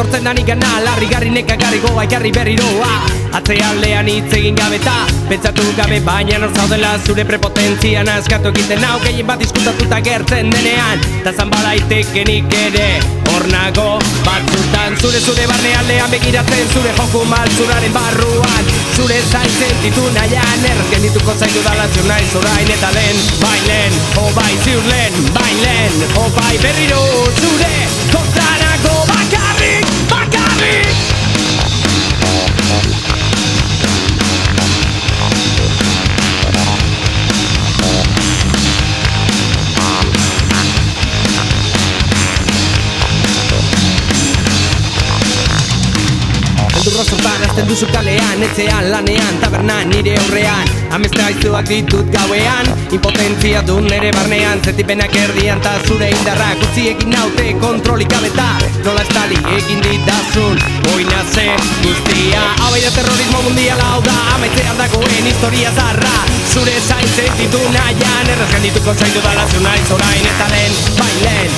Etortzen danik gana, larri-garri nekagarri goa ikarri berriroa Atzealdean hitz egin gabeta, pentsatu gabe baina nor zaudela zure prepotentzian askatu egiten hau gehien bat diskutatuta gertzen denean Ta zanbalaitekenik ere, hor nago batzutan Zure barnealdean begiratzen, zure joku maltzuraren barruan Zure zaintzen ditu nahian, errazken dituko zaitu dala ziur naiz orain eta lehen Bailen, bai ziur lehen, bailen, bai berriro zure kontranago bakarrik Beldurra sortan azten duzu kalean, etxean, lanean, tabernan, nire aurrean Amestea aizuak ditut gauean, impotentzia du nere barnean Zetipenak erdian ta zure indarrak utzi egin naute kontrolik gabeta Nola estali egin ditazun, oina ze guztia Hau da terrorismo mundial hau da, amaitzean dagoen historia zarra Zure zaintzen ditu nahian, errazkan dituko zaitu dala ziur naiz orain eta lehen Bailen,